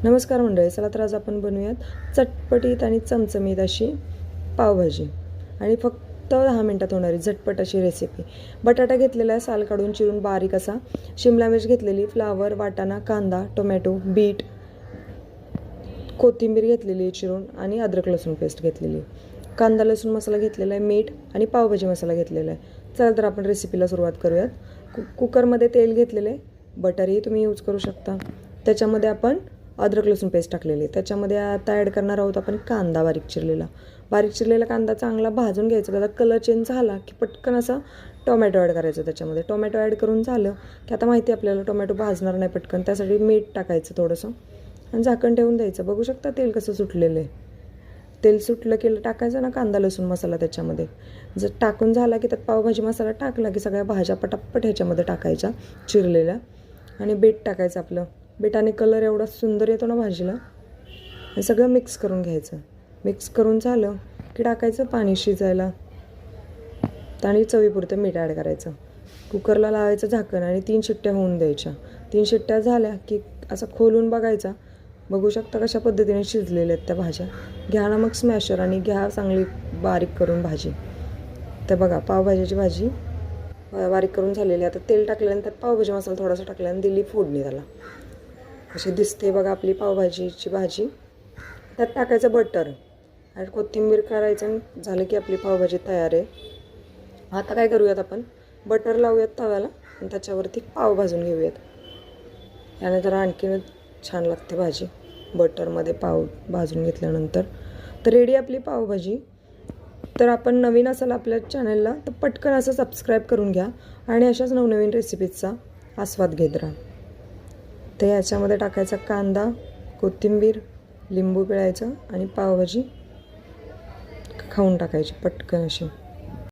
नमस्कार मंडळी, चला तर आज आपण बनवूयात चटपटीत आणि चमचमीत अशी पावभाजी आणि फक्त 10 मिनिटात होणारी झटपट अशी रेसिपी। बटाटा घेतलेला आहे, साल काढून चिरून बारीक असा, शिमला मिरच घेतलेली, फ्लावर, वाटाणा, कांदा, टोमॅटो, बीट, कोथिंबीर घेतलेली चिरून आणि अद्रक लसूण पेस्ट घेतलेली, कांदा लसूण मसाला घेतलेला आहे, मीठ आणि पावभाजी मसाला घेतलेला आहे। चला तर आपण रेसिपीला सुरुवात करूयात। कुकरमध्ये तेल घेतलेले, बटरही तुम्ही यूज करू शकता। त्याच्यामध्ये आपण अद्रक लसूण पेस्ट टाकलेली, त्याच्यामध्ये आता ॲड करणार आहोत आपण कांदा बारीक चिरलेला कांदा चांगला भाजून घ्यायचा। त्याचा कलर चेंज झाला की पटकन असा टोमॅटो ॲड करायचा त्याच्यामध्ये। टोमॅटो ॲड करून झालं की आता माहिती आपल्याला टोमॅटो भाजणार नाही पटकन, त्यासाठी मीठ टाकायचं थोडंसं आणि झाकण ठेवून द्यायचं। बघू शकता तेल कसं सुटलेलं आहे। तेल सुटलं की टाकायचं ना कांदा लसूण मसाला त्याच्यामध्ये। जर टाकून झाला की त्यात पावभाजी मसाला टाकला की सगळ्या भाज्या पटापट ह्याच्यामध्ये टाकायच्या चिरलेल्या आणि बीट टाकायचं। आपलं बीटाने कलर एवढा सुंदर येतो ना भाजीला। हे सगळं मिक्स करून घ्यायचं। मिक्स करून झालं की टाकायचं पाणी शिजायला आणि चवीपुरतं मीठ ॲड करायचं। कुकरला लावायचं झाकण आणि 3 शिट्ट्या होऊन द्यायच्या। 3 शिट्ट्या झाल्या की असं खोलून बघायचा। बघू शकता कशा पद्धतीने शिजलेल्या आहेत त्या भाज्या। घ्या ना मग स्मॅशर आणि घ्या चांगली बारीक करून भाजी। तर बघा पावभाजीची भाजी बारीक करून झालेली आहे। आता तेल टाकल्यानंतर पावभाजी मसाला थोडासा टाकल्यानंतर दिली फोडणी त्याला। कशी दिसते बघा आपली पावभाजीची भाजी। त्यात टाकायचं बटर आणि कोथिंबीर करायचं। झालं की आपली पावभाजी तयार आहे। आता काय करूयात आपण बटर लावूयात तव्याला आणि त्याच्यावरती पाव भाजून घेऊयात। याने जरा आणखीन छान लागते भाजी बटरमध्ये पाव भाजून घेतल्यानंतर। तर रेडी आपली पावभाजी। तर आपण नवीन असाल आपल्या चॅनलला तर पटकन असं सबस्क्राईब करून घ्या आणि अशाच नवनवीन रेसिपीजचा आस्वाद घेत राहा। तर याच्यामध्ये टाकायचा कांदा, कोथिंबीर, लिंबू पिळायचं आणि पावभाजी खाऊन टाकायची पटकन अशी।